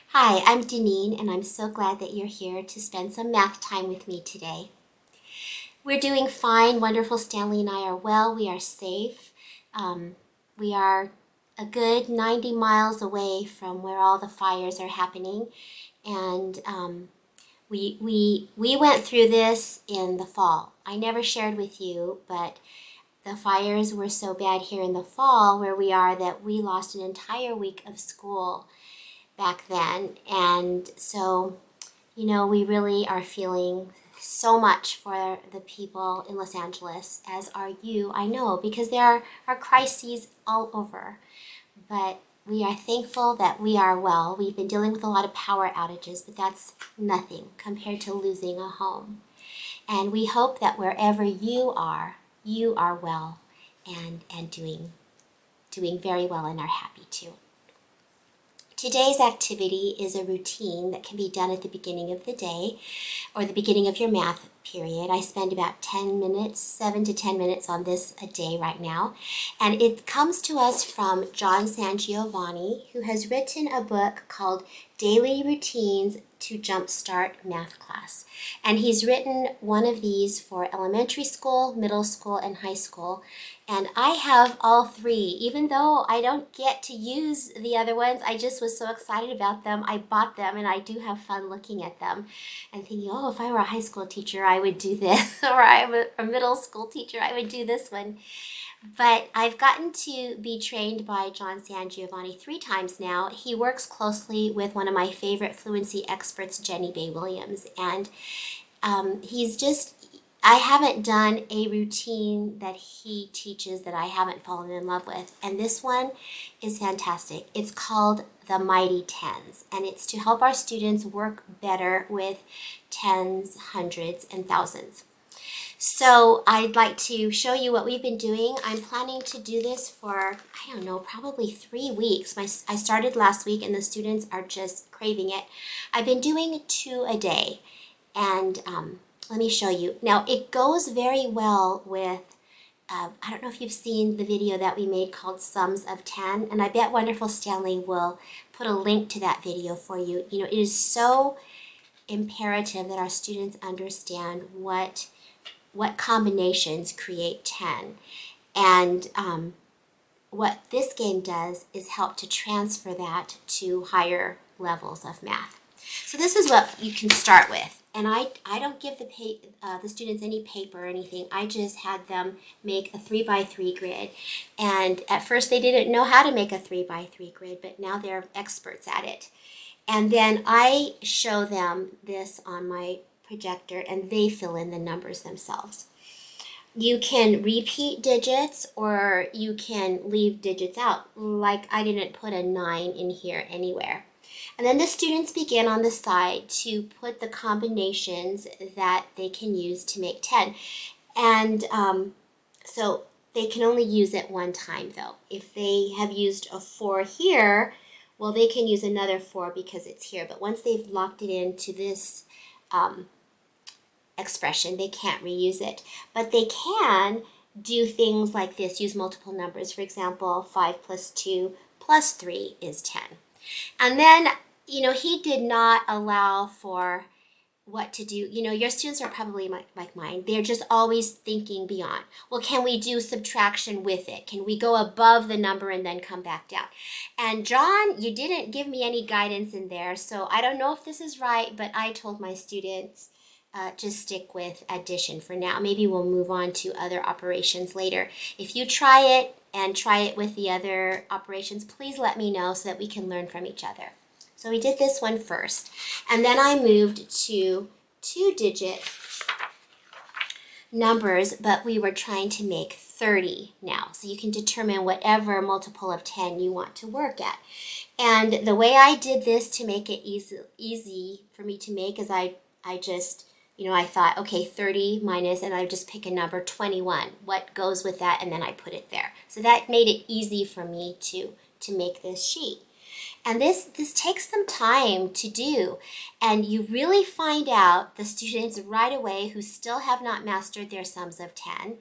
Hi, I'm Deneen, and I'm so glad that you're here to spend some math time with me today. We're doing fine. Wonderful. Stanley and I are well. We are safe. We are a good 90 miles away from where all the fires are happening, and we went through this in the fall. I never shared with you, but the fires were so bad here in the fall where we are that we lost an entire week of school back then. And so, we really are feeling so much for the people in Los Angeles, as are you, I know, because there are crises all over. But we are thankful that we are well. We've been dealing with a lot of power outages, but that's nothing compared to losing a home. And we hope that wherever you are well and doing very well and are happy too. Today's activity is a routine that can be done at the beginning of the day or the beginning of your math period. I spend about 10 minutes, 7 to 10 minutes on this a day right now. And it comes to us from John Sangiovanni, who has written a book called Daily Routines to Jumpstart Math Class. And he's written one of these for elementary school, middle school, and high school. And I have all three. Even though I don't get to use the other ones, I just was so excited about them. I bought them, and I do have fun looking at them and thinking, oh, if I were a high school teacher, I would do this. Or I'm a middle school teacher, I would do this one. But I've gotten to be trained by John Sangiovanni 3 times now. He works closely with one of my favorite fluency experts, Jenny Bay Williams. And I haven't done a routine that he teaches that I haven't fallen in love with. And this one is fantastic. It's called the Mighty Tens, and it's to help our students work better with tens, hundreds, and thousands. So I'd like to show you what we've been doing. I'm planning to do this for, I don't know, probably 3 weeks. I started last week and the students are just craving it. I've been doing 2 a day, and let me show you. Now it goes very well with, I don't know if you've seen the video that we made called Sums of 10, and I bet Wonderful Stanley will put a link to that video for you. It is so imperative that our students understand what combinations create 10. And what this game does is help to transfer that to higher levels of math. So this is what you can start with. And I don't give the students any paper or anything. I just had them make a 3x3 grid. And at first they didn't know how to make a 3x3 grid, but now they're experts at it. And then I show them this on my projector and they fill in the numbers themselves. You can repeat digits or you can leave digits out. Like I didn't put a 9 in here anywhere. And then the students begin on the side to put the combinations that they can use to make 10. And so they can only use it one time though. If they have used a 4 here, well, they can use another 4 because it's here. But once they've locked it into this expression, they can't reuse it. But they can do things like this, use multiple numbers. For example, 5 plus 2 plus 3 is 10. And then, he did not allow for what to do. Your students are probably like mine. They're just always thinking beyond. Well, can we do subtraction with it? Can we go above the number and then come back down? And John, you didn't give me any guidance in there, so I don't know if this is right, but I told my students just stick with addition for now. Maybe we'll move on to other operations later. If you try it and try it with the other operations, please let me know so that we can learn from each other. So we did this one first, and then I moved to 2-digit numbers, but we were trying to make 30 now. So you can determine whatever multiple of 10 you want to work at. And the way I did this to make it easy for me to make is I just, I thought, okay, 30 minus, and I just pick a number, 21. What goes with that? And then I put it there. So that made it easy for me to make this sheet. And this takes some time to do. And you really find out the students right away who still have not mastered their sums of 10.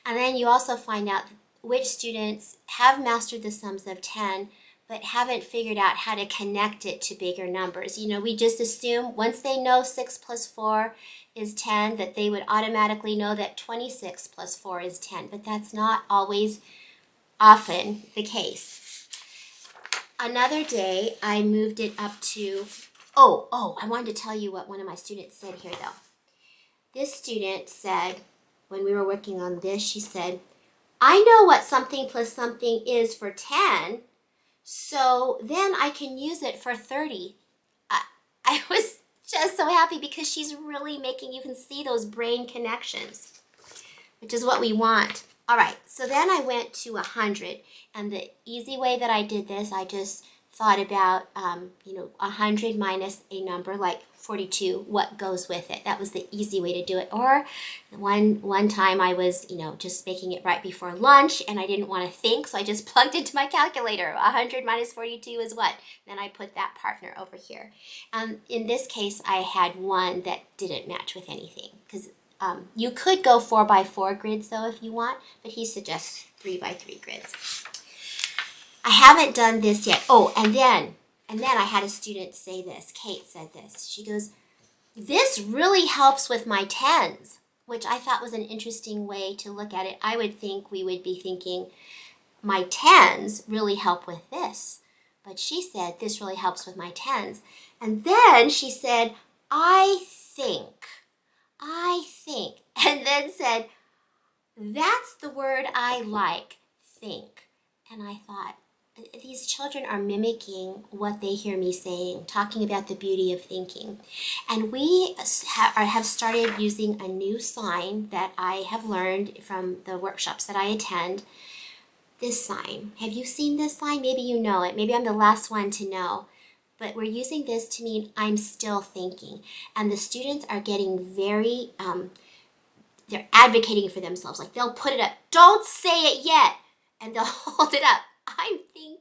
And then you also find out which students have mastered the sums of 10, but haven't figured out how to connect it to bigger numbers. You know, we just assume once they know 6 plus 4 is 10, that they would automatically know that 26 plus 4 is 10, but that's not always often the case. Another day, I moved it up to, I wanted to tell you what one of my students said here though. This student said, when we were working on this, she said, I know what something plus something is for 10, so then I can use it for 30. I was just so happy because she's really making, you can see those brain connections, which is what we want. All right, so then I went to 100, and the easy way that I did this, I just thought about, 100 minus a number like 42, what goes with it. That was the easy way to do it. Or one time I was, just making it right before lunch, and I didn't want to think, so I just plugged into my calculator. 100 minus 42 is what? Then I put that partner over here. In this case, I had one that didn't match with anything, because you could go 4 by 4 grids though if you want, but he suggests 3 by 3 grids. I haven't done this yet. Oh, and then I had a student say this. Kate said this. She goes, this really helps with my tens, which I thought was an interesting way to look at it. I would think we would be thinking my tens really help with this. But she said this really helps with my tens. And then she said, I think, and then said, that's the word I like, think. And I thought, these children are mimicking what they hear me saying, talking about the beauty of thinking. And we have started using a new sign that I have learned from the workshops that I attend. This sign. Have you seen this sign? Maybe you know it. Maybe I'm the last one to know. But we're using this to mean I'm still thinking. And the students are getting very, they're advocating for themselves. Like they'll put it up. Don't say it yet. And they'll hold it up. I'm thinking.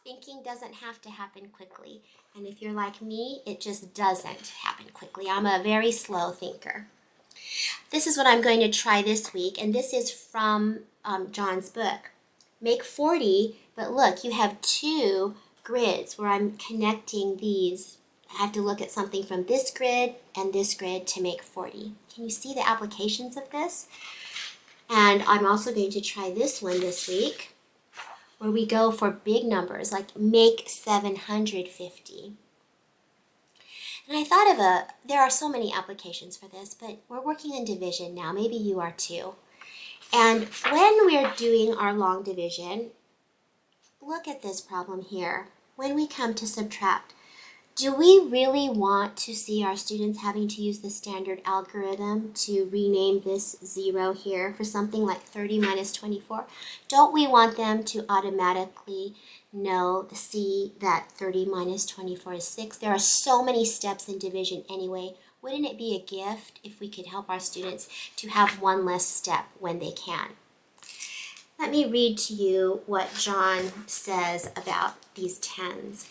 Thinking doesn't have to happen quickly. And if you're like me, it just doesn't happen quickly. I'm a very slow thinker. This is what I'm going to try this week. And this is from John's book. Make 40, but look, you have 2 grids where I'm connecting these. I have to look at something from this grid and this grid to make 40. Can you see the applications of this? And I'm also going to try this one this week where we go for big numbers like make 750. And I thought there are so many applications for this, but we're working in division now. Maybe you are too. And when we're doing our long division, look at this problem here. When we come to subtract, do we really want to see our students having to use the standard algorithm to rename this 0 here for something like 30 minus 24? Don't we want them to automatically see that 30 minus 24 is 6? There are so many steps in division anyway. Wouldn't it be a gift if we could help our students to have one less step when they can? Let me read to you what John says about these tens.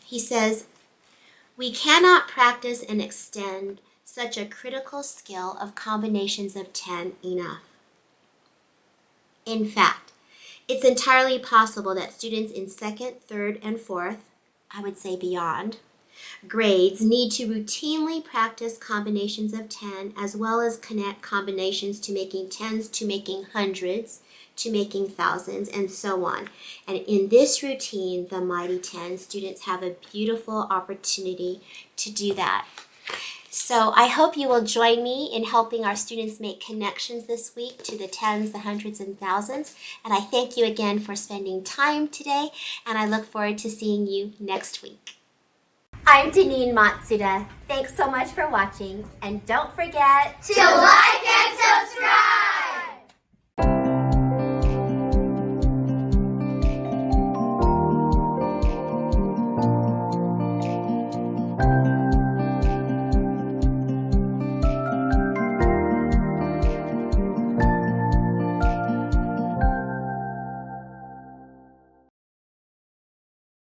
He says, we cannot practice and extend such a critical skill of combinations of 10 enough. In fact, it's entirely possible that students in 2nd, 3rd, and 4th, I would say beyond, grades need to routinely practice combinations of 10 as well as connect combinations to making tens, to making hundreds, to making thousands, and so on. And in this routine, the Mighty 10, students have a beautiful opportunity to do that. So I hope you will join me in helping our students make connections this week to the tens, the hundreds, and thousands. And I thank you again for spending time today, and I look forward to seeing you next week. I'm Janine Matsuda. Thanks so much for watching, and don't forget to like,